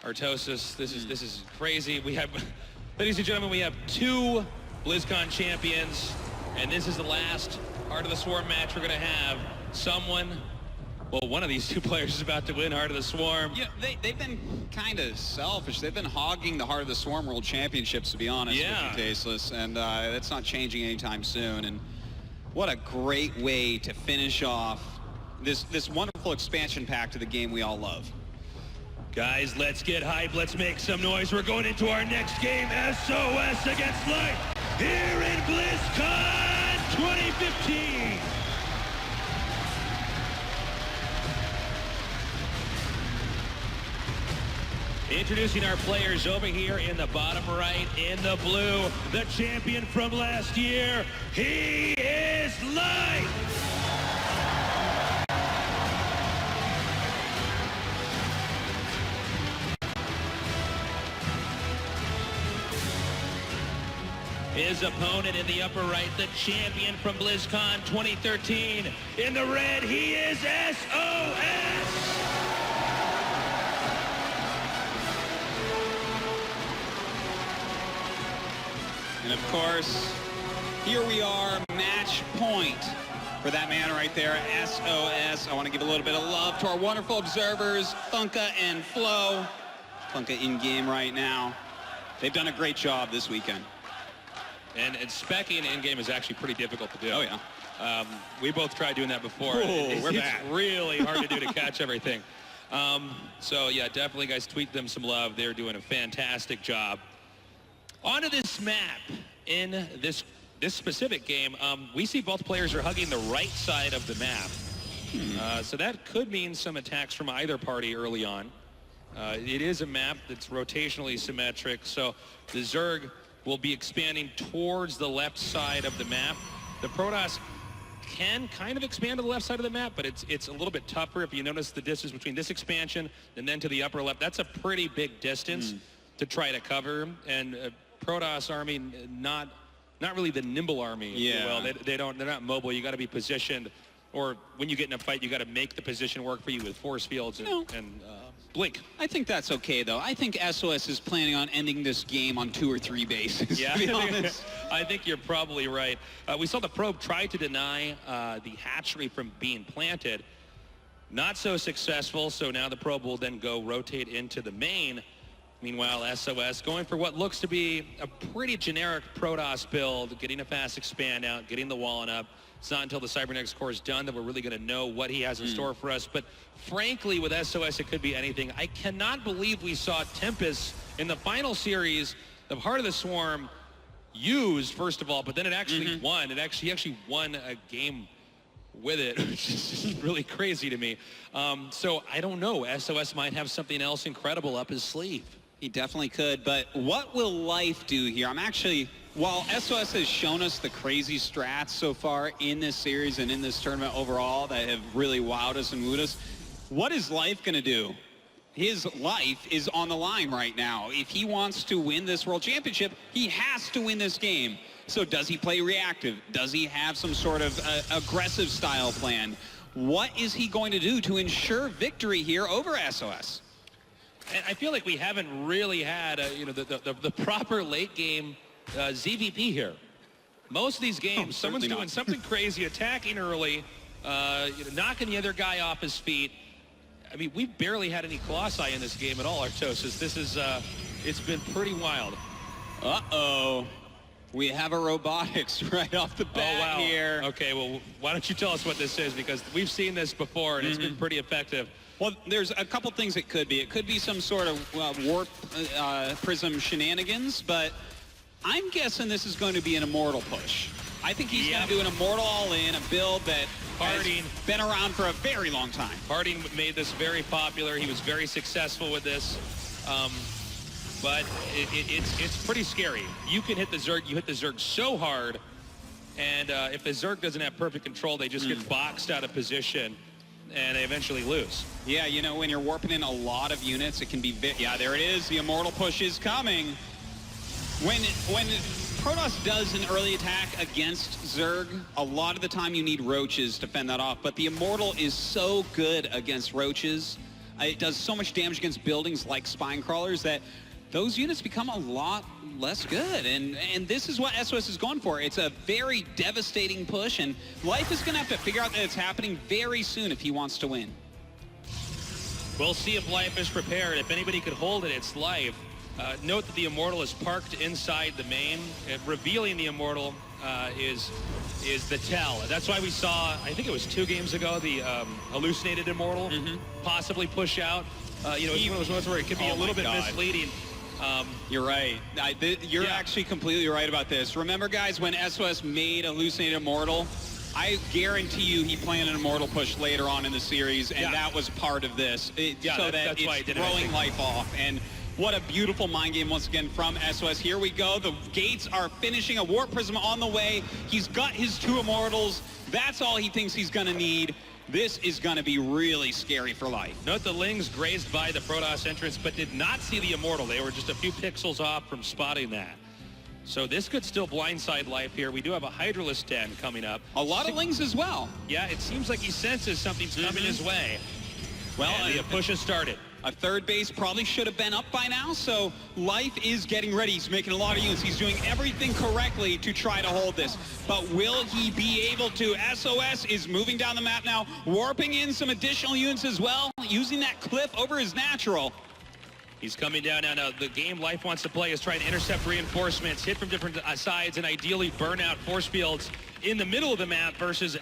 Artosis, this is crazy. We have, ladies and gentlemen, we have 2 BlizzCon champions, and this is the last Heart of the Swarm match we're going to have. One of these 2 players is about to win Heart of the Swarm. Yeah, they've been kind of selfish. They've been hogging the Heart of the Swarm World Championships, to be honest with you, Tasteless, and that's not changing anytime soon. And what a great way to finish off this wonderful expansion pack to the game we all love. Guys, let's get hype. Let's make some noise. We're going into our next game, SOS against Light, here in BlizzCon 2015. Introducing our players over here in the bottom right, in the blue, the champion from last year. He is Light. His opponent in the upper right, the champion from BlizzCon 2013. In the red, he is sOs. And of course, here we are, match point for that man right there, sOs. I want to give a little bit of love to our wonderful observers, Funka and Flo. Funka in game right now. They've done a great job this weekend. And speccing in-game is actually pretty difficult to do. Oh, yeah. We both tried doing that before. It's really hard to do to catch everything. So, yeah, definitely, guys, tweet them some love. They're doing a fantastic job. Onto this map. In this specific game, we see both players are hugging the right side of the map. So that could mean some attacks from either party early on. It is a map that's rotationally symmetric, so the Zerg will be expanding towards the left side of the map. The Protoss can kind of expand to the left side of the map, but it's a little bit tougher. If you notice the distance between this expansion and then to the upper left, that's a pretty big distance to try to cover. And Protoss army, not really the nimble army, if you will. They're not mobile. You got to be positioned, or when you get in a fight, you got to make the position work for you with force fields and blink. I think that's okay, though. I think SOS is planning on ending this game on 2 or 3 bases, to be honest. I think you're probably right. We saw the probe try to deny the hatchery from being planted. Not so successful, so now the probe will then go rotate into the main. Meanwhile, SOS going for what looks to be a pretty generic Protoss build, getting a fast expand out, getting the walling up. It's not until the Cybernetics core is done that we're really going to know what he has in store for us. But frankly, with SOS, it could be anything. I cannot believe we saw Tempest in the final series of Heart of the Swarm used, first of all, but then it actually won. He actually won a game with it, which is just really crazy to me. So I don't know. SOS might have something else incredible up his sleeve. He definitely could, but what will life do here? While SOS has shown us the crazy strats so far in this series and in this tournament overall that have really wowed us and wooed us, what is life going to do? His life is on the line right now. If he wants to win this World Championship, he has to win this game. So does he play reactive? Does he have some sort of aggressive style plan? What is he going to do to ensure victory here over SOS? And I feel like we haven't really had the proper late game ZVP here. Most of these games, someone's doing something crazy, attacking early, knocking the other guy off his feet. I mean, we've barely had any Colossi in this game at all, Artosis. This is, it's been pretty wild. Uh-oh. We have a robotics right off the bat here. Okay, well, why don't you tell us what this is, because we've seen this before, and it's been pretty effective. Well, there's a couple things it could be. It could be some sort of warp prism shenanigans, but I'm guessing this is going to be an immortal push. I think he's going to do an immortal all-in, a build that has been around for a very long time. Harding made this very popular. He was very successful with this. But it's pretty scary. You can hit the Zerg. You hit the Zerg so hard, and if the Zerg doesn't have perfect control, they just get boxed out of position, and they eventually lose. Yeah, you know, when you're warping in a lot of units, it can be... Yeah, there it is. The immortal push is coming. When Protoss does an early attack against Zerg, a lot of the time you need roaches to fend that off, but the immortal is so good against roaches. it does so much damage against buildings like spine crawlers that those units become a lot less good. And this is what SOS is going for. It's a very devastating push, and Life is going to have to figure out that it's happening very soon if he wants to win. We'll see if Life is prepared. If anybody could hold it, it's Life. Note that the Immortal is parked inside the main. Revealing the Immortal is the tell. That's why we saw, I think it was 2 games ago, the hallucinated Immortal possibly push out. You know, it's one of those moments where it could be a little bit misleading. You're right. You're actually completely right about this. Remember, guys, when SOS made Hallucinated Immortal, I guarantee you he planned an Immortal push later on in the series, and that was part of this. So that it's throwing Life off. And what a beautiful mind game once again from SOS. Here we go. The gates are finishing. A Warp Prism on the way. He's got his 2 Immortals. That's all he thinks he's going to need. This is going to be really scary for Life. Note the Lings grazed by the Protoss entrance, but did not see the Immortal. They were just a few pixels off from spotting that. So this could still blindside Life here. We do have a Hydralisk Den coming up. A lot of Lings as well. Yeah, it seems like he senses something's coming his way. Well, the push has started. A third base probably should have been up by now, so Life is getting ready. He's making a lot of units. He's doing everything correctly to try to hold this. But will he be able to? SOS is moving down the map now, warping in some additional units as well, using that cliff over his natural. He's coming down now. The game Life wants to play is trying to intercept reinforcements, hit from different sides, and ideally burn out force fields in the middle of the map versus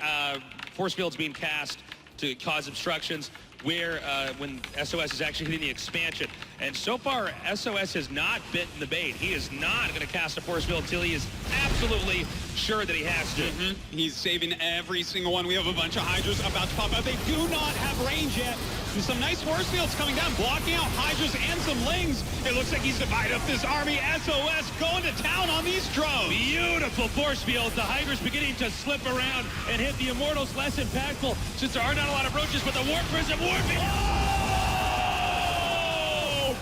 force fields being cast to cause obstructions where when SOS is actually hitting the expansion. And so far, SOS has not bitten the bait. He is not going to cast a force field until he is absolutely sure that he has to. He's saving every single one. We have a bunch of Hydras about to pop out. They do not have range yet. And some nice force fields coming down, blocking out Hydras and some Lings. It looks like he's divided up this army. SOS going to town on these drones. Beautiful force fields. The Hydra's beginning to slip around and hit the Immortals. Less impactful since there are not a lot of roaches, but the Warp Prism warping. Oh!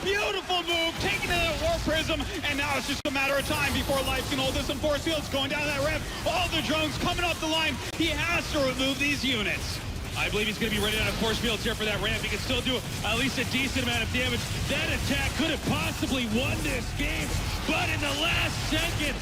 Beautiful move, taking it at Warp Prism, and now it's just a matter of time before Life can hold this in force fields. Going down that ramp, all the drones coming off the line. He has to remove these units. I believe he's going to be ready out of force fields here for that ramp. He can still do at least a decent amount of damage. That attack could have possibly won this game, but in the last second,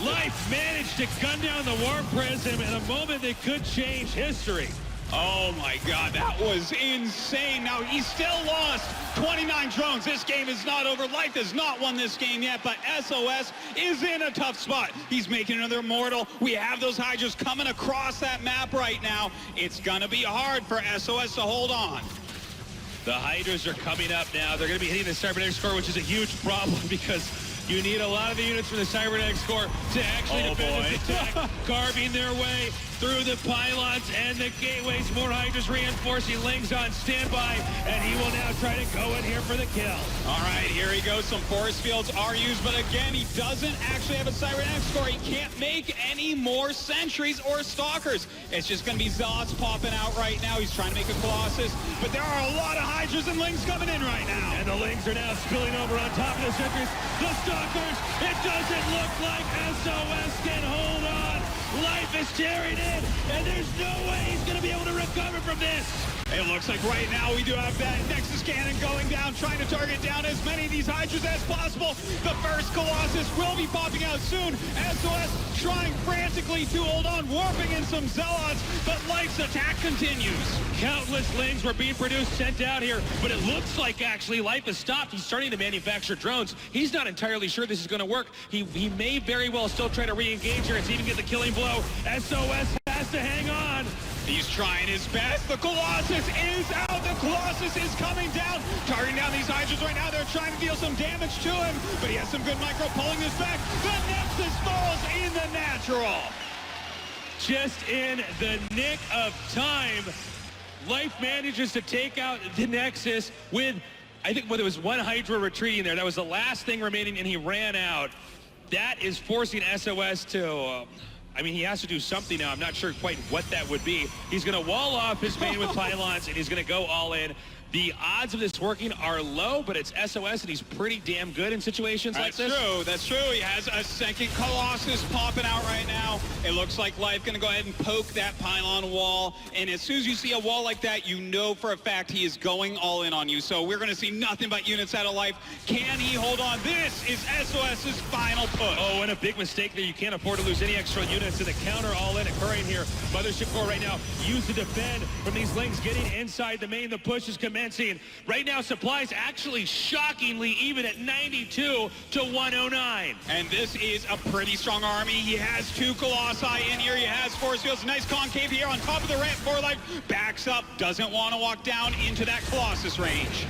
Life managed to gun down the Warp Prism in a moment that could change history. Oh my God, that was insane. Now, he still lost 29 drones. This game is not over. Life has not won this game yet, but SOS is in a tough spot. He's making another Immortal. We have those Hydras coming across that map right now. It's gonna be hard for SOS to hold on. The Hydras are coming up now. They're gonna be hitting the cybernetics core, which is a huge problem because you need a lot of the units from the cybernetics core to actually defend this attack, carving their way through the pylons and the gateways. More Hydras reinforcing. Lings on standby, and he will now try to go in here for the kill. All right, here he goes. Some force fields are used, but again, he doesn't actually have a cybernetics core. He can't make any more sentries or stalkers. It's just going to be Zealots popping out right now. He's trying to make a Colossus, but there are a lot of Hydras and Lings coming in right now. And the Lings are now spilling over on top of the sentries. The stalkers, it doesn't look like SOS can hold on. Life is tearing in, and there's no way he's going to be able to recover from this. It looks like right now we do have that Nexus cannon going down, trying to target down as many of these Hydras as possible. The first Colossus will be popping out soon. SOS trying frantically to hold on, warping in some Zealots, but Life's attack continues. Countless Lings were being produced, sent out here, but it looks like actually Life has stopped. He's starting to manufacture drones. He's not entirely sure this is going to work. He may very well still try to re-engage here and see if he can get the killing blow. SOS has to hang on. He's trying his best. The Colossus is out. The Colossus is coming down. Targeting down these Hydras right now. They're trying to deal some damage to him, but he has some good micro pulling this back. The Nexus falls in the natural. Just in the nick of time, Life manages to take out the Nexus with, I think, there was one Hydra retreating there. That was the last thing remaining, and he ran out. That is forcing SOS to... I mean, he has to do something now. I'm not sure quite what that would be. He's going to wall off his main with pylons, and he's going to go all in. The odds of this working are low, but it's SOS, and he's pretty damn good in situations like this. That's true. He has a second Colossus popping out right now. It looks like Life going to go ahead and poke that pylon wall. And as soon as you see a wall like that, you know for a fact he is going all in on you. So we're going to see nothing but units out of Life. Can he hold on? This is SOS's final push. Oh, and a big mistake there. You can't afford to lose any extra units to the counter all in occurring here. Mothership Core right now used to defend from these links getting inside the main. The push is commencing. Right now, supplies actually shockingly even at 92 to 109. And this is a pretty strong army. He has 2 Colossi in here. He has force fields. Nice concave here on top of the ramp for Life. Backs up. Doesn't want to walk down into that Colossus range.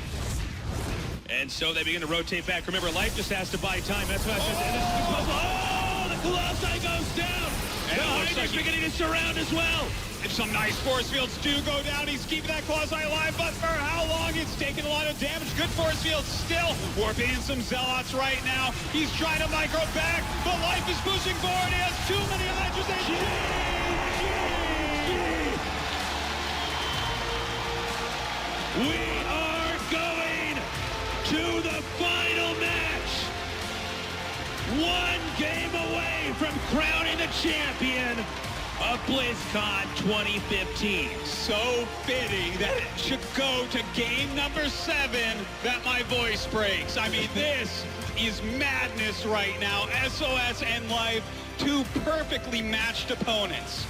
And so they begin to rotate back. Remember, Life just has to buy time. That's what the Colossi goes down. And the Hydra's beginning to surround as well. If some nice force fields do go down, he's keeping that Colossi alive, but for how long? It's taking a lot of damage. Good force fields still warping in some Zealots right now. He's trying to micro back, but Life is pushing forward. He has too many Electros. We are going to the final match. 1 game away from crowning the champion of BlizzCon 2015. So fitting that it should go to game number 7 that my voice breaks. I mean, this is madness right now. SOS and Life, 2 perfectly matched opponents.